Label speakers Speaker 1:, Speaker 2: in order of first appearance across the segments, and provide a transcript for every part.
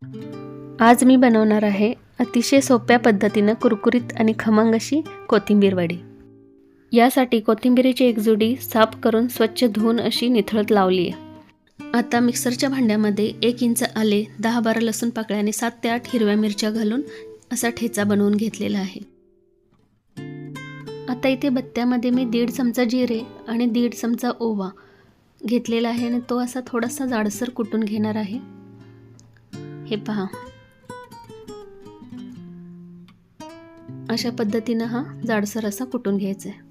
Speaker 1: आज मी बनवणार आहे अतिशय सोप्या पद्धतीनं कुरकुरीत आणि खमंग अशी कोथिंबीर वडी। यासाठी कोथिंबीरीची एक जुडी साफ करून स्वच्छ धुवून अशी निथळत लावली आहे। आता मिक्सरच्या भांड्यामध्ये 1 इंच आले, 10-12 लसूण पाकळ्या आणि 7 ते 8 हिरव्या मिरच्या घालून असा ठेचा बनवून घेतलेला आहे। आता इथे बत्त्यामध्ये मी 1.5 चमचा जिरे आणि 1.5 चमचा ओवा घेतलेला आहे आणि तो असा थोडासा जाडसर कुटून घेणार आहे। हे पहा, अशा पद्धतीने हा जाडसर असा कुटून घ्यायचा आहे।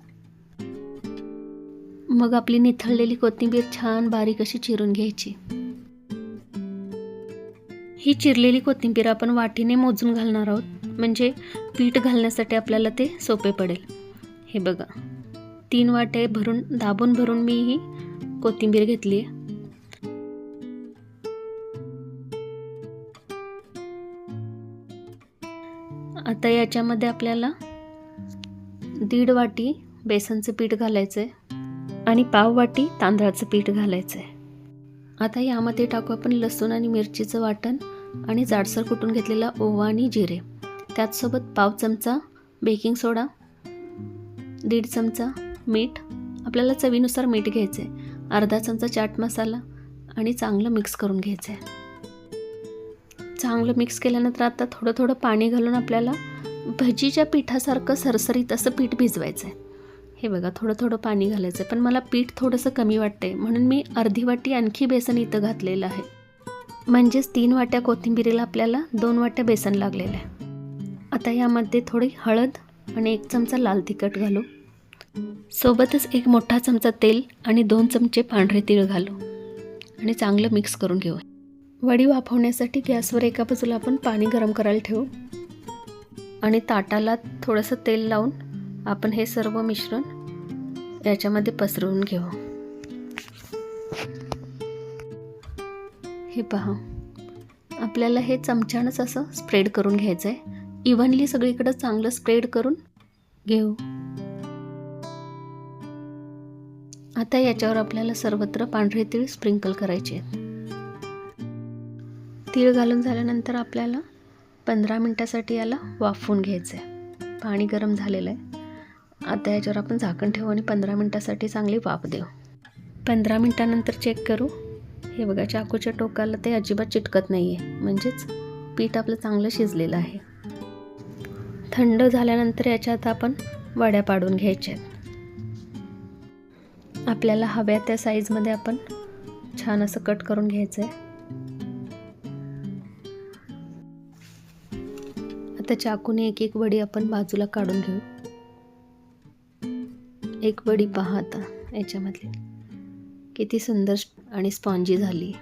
Speaker 1: मग आपली निथळलेली कोथिंबीर छान बारीक अशी चिरून घ्यायची। ही चिरलेली कोथिंबीर आपण वाटीने मोजून घालणार आहोत, म्हणजे पीठ घालण्यासाठी आपल्याला ते सोपे पडेल। हे बघा, 3 वाटे भरून दाबून भरून मी ही कोथिंबीर घेतली आहे। आता याच्यामध्ये आपल्याला 1.5 वाटी बेसनचं पीठ घालायचं आहे आणि पाव वाटी तांदळाचं पीठ घालायचं आहे। आता यामध्ये टाकू आपण लसूण आणि मिरचीचं वाटण आणि जाडसर कुटून घेतलेला ओवा आणि जिरे। त्याचसोबत पाव चमचा बेकिंग सोडा, 1.5 चमचा मीठ, आपल्याला चवीनुसार मीठ घ्यायचं आहे, अर्धा चमचा चाट मसाला आणि चांगलं मिक्स करून घ्यायचं आहे। चांगलं मिक्स केल्यानंतर आता थोडं थोडं पाणी घालून आपल्याला भजीच्या पिठासारखं सरसरीत असं पीठ भिजवायचं आहे। हे बघा, थोडं थोडं पाणी घालायचं आहे, पण मला पीठ थोडंसं कमी वाटतंय म्हणून मी अर्धी वाटी आणखी बेसन इथं घातलेलं आहे। म्हणजेच 3 वाट्या कोथिंबीरीला आपल्याला 2 वाट्या बेसन लागलेलं आहे। आता यामध्ये थोडी हळद आणि 1 चमचा लाल तिखट घालू, सोबतच 1 मोठा चमचा तेल आणि 2 चमचे पांढरे तीळ घालू आणि चांगलं मिक्स करून घेऊ। वडी वाफवण्यासाठी गॅसवर एका बाजूला आपण पाणी गरम करायला ठेवू आणि ताटाला थोडंसं तेल लावून आपण हे सर्व मिश्रण याच्यामध्ये पसरवून घेऊ। हे पहा, आपल्याला हे चमच्यानंच असं स्प्रेड करून घ्यायचं आहे। इव्हनली सगळीकडे चांगलं स्प्रेड करून घेऊ। आता याच्यावर आपल्याला सर्वत्र पांढरे तीळ स्प्रिंकल करायचे आहेत। तीळ घालून झाल्यानंतर आपल्याला 15 मिनिटासाठी याला वाफवून घ्यायचं आहे। पाणी गरम झालेलं आहे। आता याच्यावर आपण झाकण ठेवू आणि 15 मिनिटासाठी चांगली वाफ देऊ। 15 मिनिटानंतर चेक करू। हे बघा, चाकूच्या टोकाला ते अजिबात चिटकत नाही आहे, म्हणजेच पीठ आपलं चांगलं शिजलेलं आहे। थंड झाल्यानंतर याच्यात आपण वड्या पाडून घ्यायच्या आहेत। आपल्याला हव्या त्या साईजमध्ये आपण छान असं कट करून घ्यायचं आहे। आता चाकूने एक एक वडी आपण बाजूला काढून घेऊ। एक वडी पहा आता याच्यामधली किती सुंदर आणि स्पॉन्जी झाली।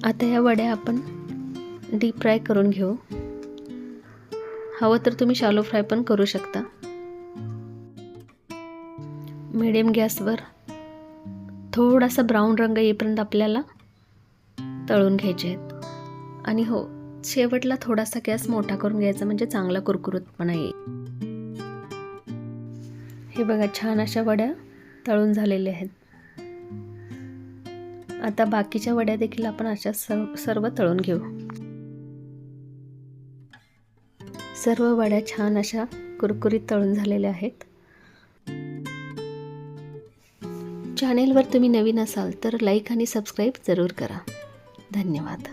Speaker 1: आता या वड्या आपण डीप फ्राय करून घेऊ। हवं तर तुम्ही शॅलो फ्राय पण करू शकता। मीडियम गॅसवर थोडासा ब्राऊन रंग येईपर्यंत आपल्याला तळून घ्यायचे आहेत आणि हो, शेवटला थोडासा गॅस मोठा करून घ्यायचा, म्हणजे चांगला कुरकुरीतपणा येईल। हे बघा, छान अशा वड्या तळून झालेल्या आहेत। आता बाकीच्या वड्या देखील आपण अशा सर्व तळून घेऊ। सर्व वड्या छान अशा कुरकुरीत तळून झालेल्या आहेत। चॅनेलवर तुम्ही नवीन असाल तर लाईक आणि सबस्क्राईब जरूर करा। धन्यवाद।